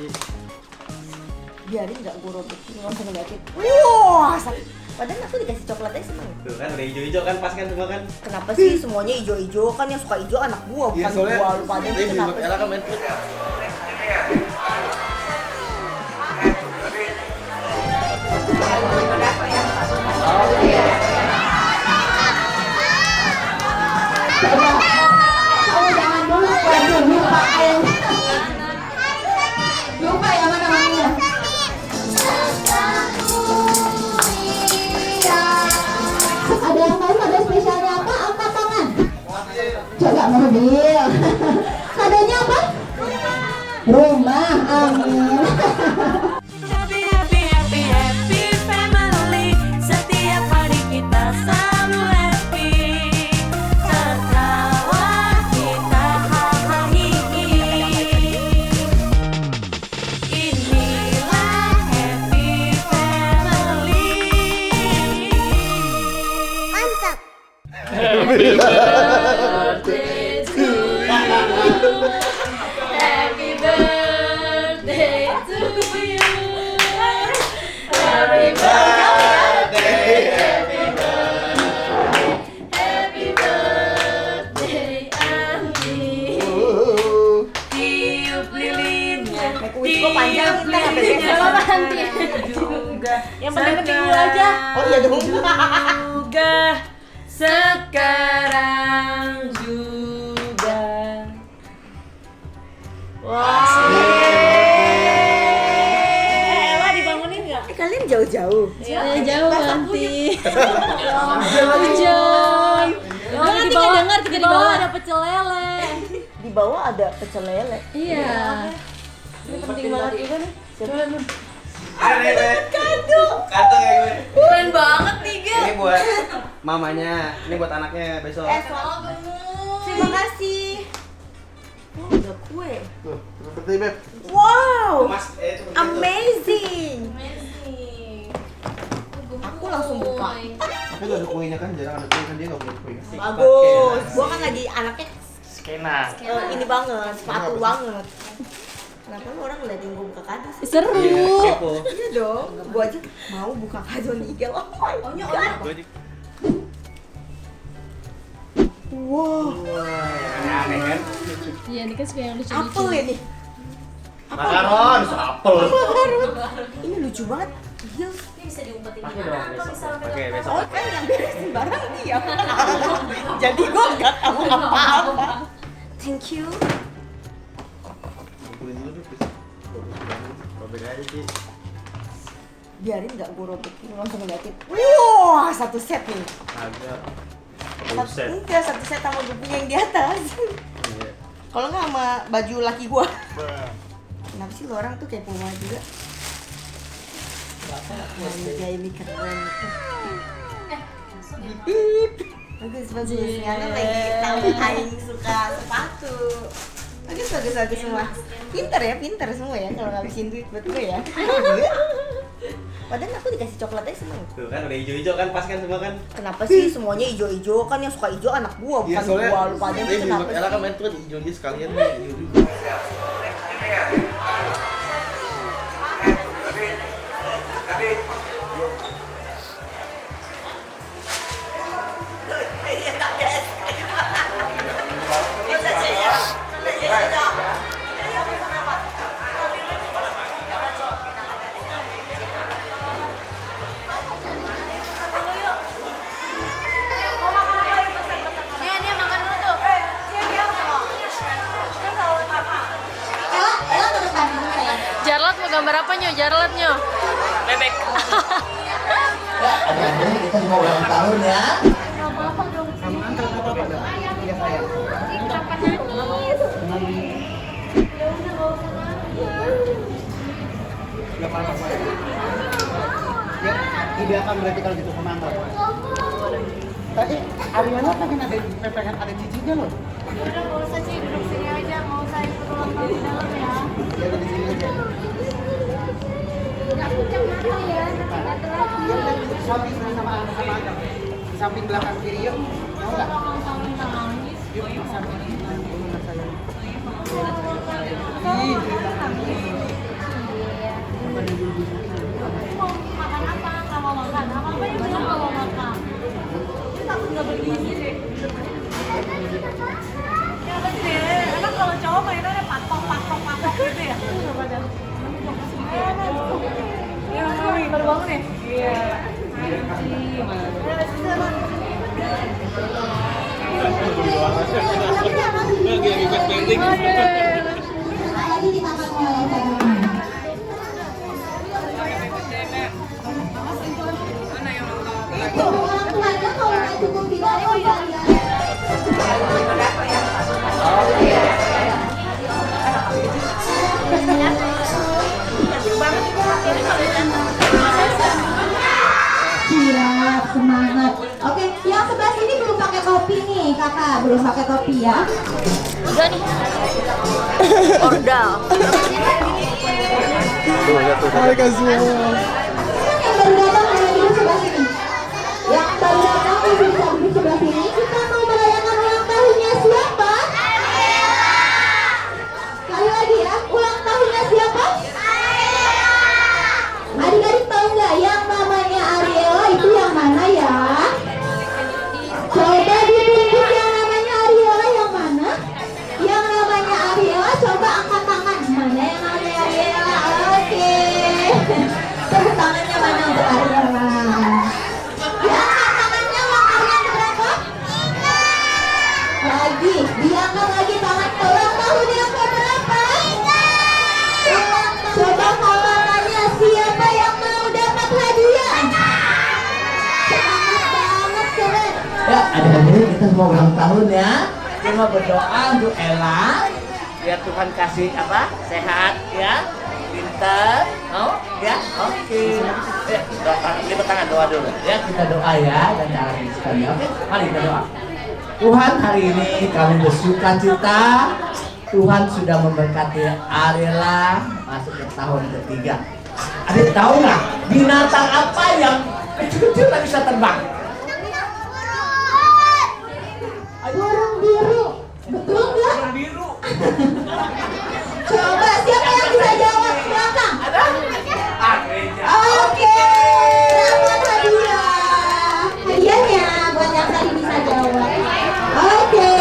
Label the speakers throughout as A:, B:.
A: Ci.
B: Biarin nggak gue robekin, nggak usah ngeliatin. Wah, padahal aku dikasih coklat aja seneng.
A: Tuh kan udah hijau-hijau kan pas kan semua kan.
B: Kenapa sih semuanya hijau-hijau? Kan yang suka hijau anak gua, bukan gua. Lupa aja
A: ini
B: kenapa
A: Ella kan main terus.
C: Jangan dulu, lupa ya mana namanya. Ada yang tahu kado spesialnya apa? Angkat tangan. Coba mobil. Kadonya apa? Rumah. Amin.
D: Happy, happy, happy, happy family. Setiap hari kita selalu happy. Tertawa kita hahaha. Inilah happy family. Mantap. Happy birthday to you. Happy birthday to you. Happy birthday, happy birthday, happy birthday, Andi. Tiup lilinnya,
B: kuis gua panjang,
D: tiup
B: ntar sampai
D: lilinnya
B: besok
D: nanti juga.
B: Yang penting dulu aja. Oh iya dong.
D: Juga sekarang juga. Wah.
B: Ella dibangunin nggak? Kalian jauh-jauh.
C: Jauh nanti.
D: Hujan.
C: Oh, nanti nggak dengar juga di bawah ada pecel lele.
B: Di bawah ada pecel lele.
C: Iya.
B: Ini penting banget juga nih.
A: Kado kayak gue.
D: Keren banget nih, Gil.
A: Ini buat mamanya, ini buat anaknya besok.
B: Terima kasih. Oh, udah kue.
A: Tuh, seperti Beb.
B: Wow,
A: Mas, itu
B: amazing.
D: Amazing.
B: Aku langsung buka.
A: Tapi gak ada kuenya kan, jarang ada kue kan dia gak punya kue.
B: Bagus. Gua kan lagi anaknya
A: Skena.
B: ini banget, sepatu banget. Kenapa lu orang ngeliatin gua buka kado sih?
C: Seru.
A: Iya, kepo.
B: Iya dong, gua aja mau buka kado nih, Gel. Oh my god. Wow,
A: Wah, aneh kan?
C: Iya, ini kan suka yang lucu-lucu.
B: apel ini.
A: Makaron, apel.
B: Ini lucu banget. Gil.
D: Ini bisa diumpetin
A: Pakai
D: di
A: dong
D: mana? Atau
A: besok.
D: misalnya
A: Oke, besok.
B: Oh kan yang beresin barang dia. Jadi gua nggak tahu apa-apa. Thank you.
A: Kumpulin dulu dulu, please. Robek aja sih.
B: Biarin nggak gua robekin, nggak usah ngeliatin. Wah, satu set nih.
A: Agak.
B: Enggak, satu set sama buku yang di atas.
A: Iya.
B: Kalau nggak sama baju laki gua. Kenapa sih lu orang tuh kayak pemain juga? Manja ini keren. Bagus bagus. Karena lagi tahu aing suka sepatu. Bagus semua. Pinter semua ya kalau ngabisin duit buat gue ya. Padahal aku dikasih coklat aja seneng.
A: Tuh kan udah hijau-hijau kan pas kan semua kan.
B: Kenapa sih semuanya hijau-hijau? Kan yang suka hijau anak gua, bukan gua. Lupa aja
A: ini
B: kenapa
A: Ella kan
B: sih?
A: main terus hijau dia sekalian nih hijau juga.
D: Dia makan dulu tuh.
C: Ella terus tadi dulu ya.
D: Jarlat mau gambar apa nyo? Jarlat nyo. Bebek.
E: Adik-adik kita mau ulang tahun ya.
F: Ya, ideakan berarti kalau gitu sama Angga. Tadi Ariana pengen ada cincinya loh.
C: Udah nggak usah sih, duduk sini aja, nggak usah ikut ulang tahun di dalam ya.
F: Ya udah di sini aja.
C: Nggak puncak mata ya, nanti lagi.
F: Ya udah di samping sama Angga. Di samping belakang kiri yuk. Mau nggak?
C: Ulang tahun nangis.
F: Yuk di samping.
C: Kalau ulang tahun nangis.
G: akan merayakan ini. Orang tuanya kalau nggak cukup tidak apa ya. Siap, semangat. Oke, yang sebelah sini belum pakai topi nih, kakak belum pakai topi ya.
D: Enggak nih. Ordal.
G: Yang baru datang boleh duduk sebelah sini. Yang baru datang bisa duduk sebelah sini. Kita mau merayakan ulang tahunnya siapa? Sekali lagi ya, ulang tahunnya siapa? Adik-adik tahu nggak yang namanya Ariela itu yang mana ya? Coba ditunjuk yang namanya Ariela yang mana? Yang namanya Ariela coba angkat tangan. Mana yang namanya Ariela? Oke. Tepuk tangannya mana untuk Ariela? Diangkat tangannya ulang tahunnya berapa? Lagi, diangkat lagi tangan ulang tahun yang berapa? Coba kalau tanya siapa yang mau dapat hadiah? Semangat banget keren.
E: Ya, adik-adik kita semua ulang tahun ya. Cuma berdoa untuk Ella. Biar Tuhan kasih apa? Sehat ya. Pintar. Oh, ya. Oke. Ya, kita tangan doa dulu. Ya, kita doa ya dan cara sekali. Oke. Mari kita doa. Tuhan, hari ini kami bersuka cita. Tuhan sudah memberkati Ariela masuk ke tahun ketiga. Adik tahu nggak binatang apa yang kecil-kecil tak bisa terbang?
G: Burung biru. Betul nggak?
E: Burung biru.
G: Coba siapa yang bisa jawab ke belakang?
E: Ada? Adanya.
G: Oke, dapat hadiah. Hadiahnya buat yang tadi bisa jawab. Oke.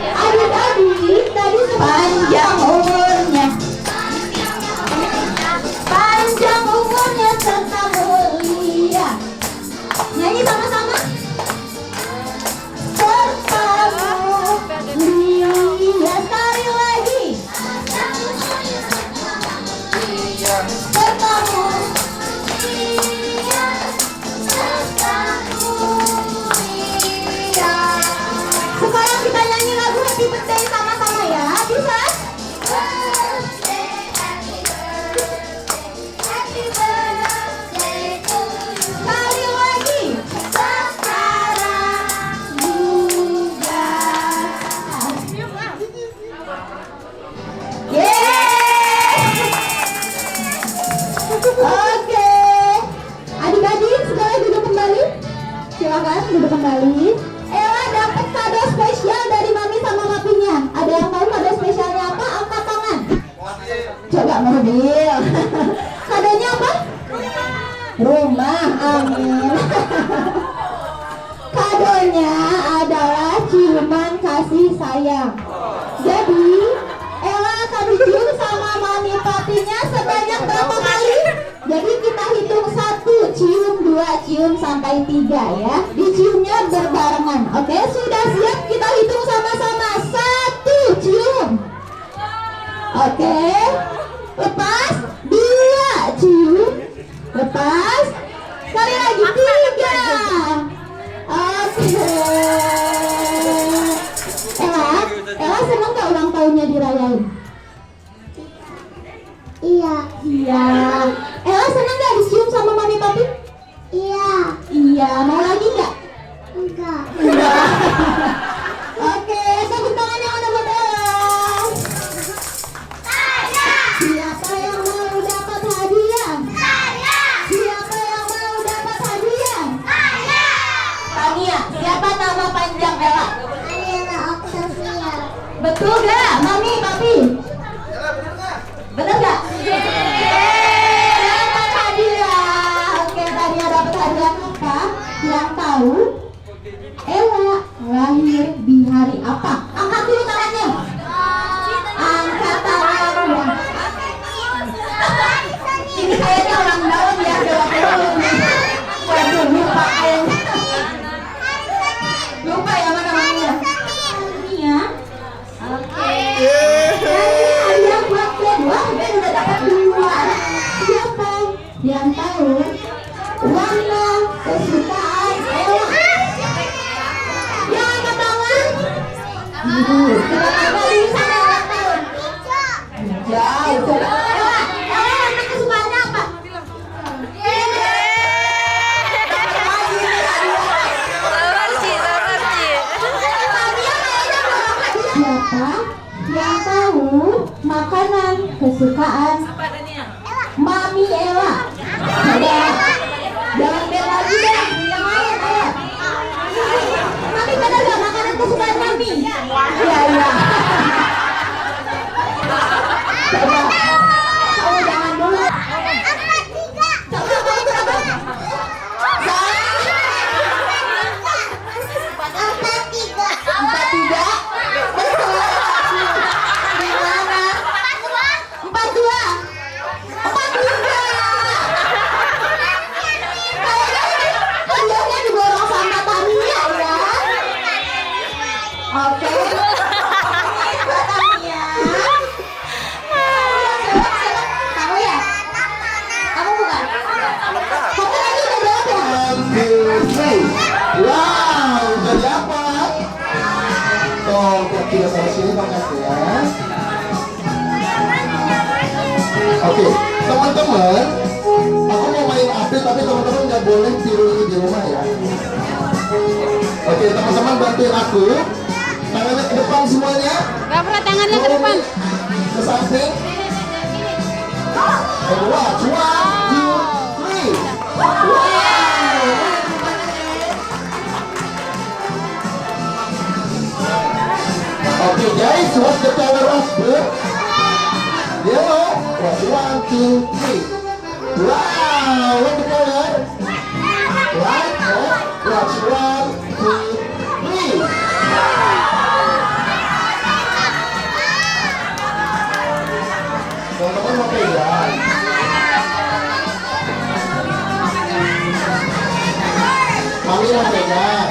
G: Adik-adik tadi panjang umurnya. Panjang umurnya serta mulia. Nyanyi sama-sama. Serta mulia. Sekali lagi. Serta mulia. Sekarang kita nyanyi lagu Happy Birthday sama-sama ya, bisa? Sekali lagi. Sekarang juga. Yeay! Oke. Adik-adik sekarang duduk kembali. Silakan duduk kembali. Ella dapat kado spesial dari mami sama papinya. Ada yang tahu kado spesialnya apa? Angkat tangan. Coba mobil. Kadonya apa? Rumah. Amin. Kadonya adalah ciuman kasih sayang. Jadi Ella akan dicium sama mami papinya sebanyak berapa kali? Jadi kita hitung 1, cium 2, cium sampai 3 ya. Diciumnya berbarengan. Oke, sudah siap? Kita hitung sama-sama. 1, cium. Oke. Lepas. 2, cium. Lepas. Sekali lagi 3. Oke. Ella senang gak ulang tahunnya dirayain? Iya. Iya. Ella senang gak dicium sama mami papi? Iya. Iya. Mau lagi gak? Enggak. Enggak. Oke, tepuk tangan yang ada buat Ella. Siapa yang mau dapat hadiah? Siapa yang mau dapat hadiah? Tania, siapa nama panjang Ella? Ariela Octavia. Betul gak, mami, papi? Bener gak? Dapat hadiah. Oke, Tania dapat hadiah apa? Yang tahu Ella, warna kesukaannya apa? Siapa yang tahu makanan kesukaan Mami Ella? Ada. Jangan beda lagi deh, yang lain ayo. Mami benar gak makanan kesukaan Mami? Iya iya. Coba, kamu jangan dulu. Coba kamu berapa? Empat tiga. Betul. Di mana? 42. 43. Kayaknya diborong sama Tania ya. Oke. Buat Tania. Kamu ya? Kamu bukan? Kamu lagi udah jawab ya?
F: 1, 2, 3. Wow, udah dapat. Tuh, tidak sama sini makasih ya. Oke, teman-teman, aku mau main api tapi teman-teman nggak boleh tiru ini di rumah ya. Oke, teman-teman bantuin aku. Tangannya ke depan semuanya.
C: Gak pernah tangannya ke depan.
F: Ke samping. Watch, 1, 2, 3. Wow. Okay guys, what's the power of the yellow? Watch, 1, 2, 3. Wow, what's the power? Right, watch, 1, 2, 3. Teman-teman mau pegang? Mami mau pegang?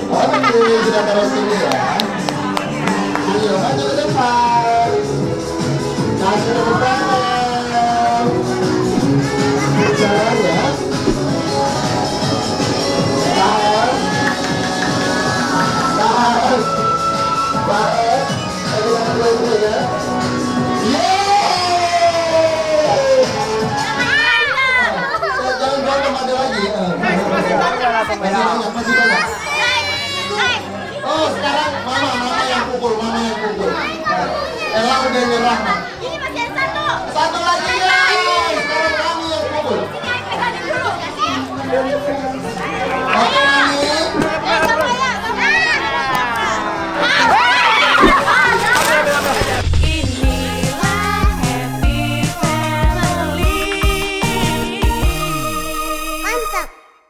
F: Oke, kita taruh sini ya. Ayo, maju ke depan. Kasih tepuk tangan. Jalan ya. Tahan. Tahan. Tahan. Ayo, dulu ya. Yeay! Jangan berantem, ada lagi. Masih banyak. Oh, sekarang mama yang pukul. Ella udah nyerah.
G: Ini masih ada satu.
F: Satu lagi ya.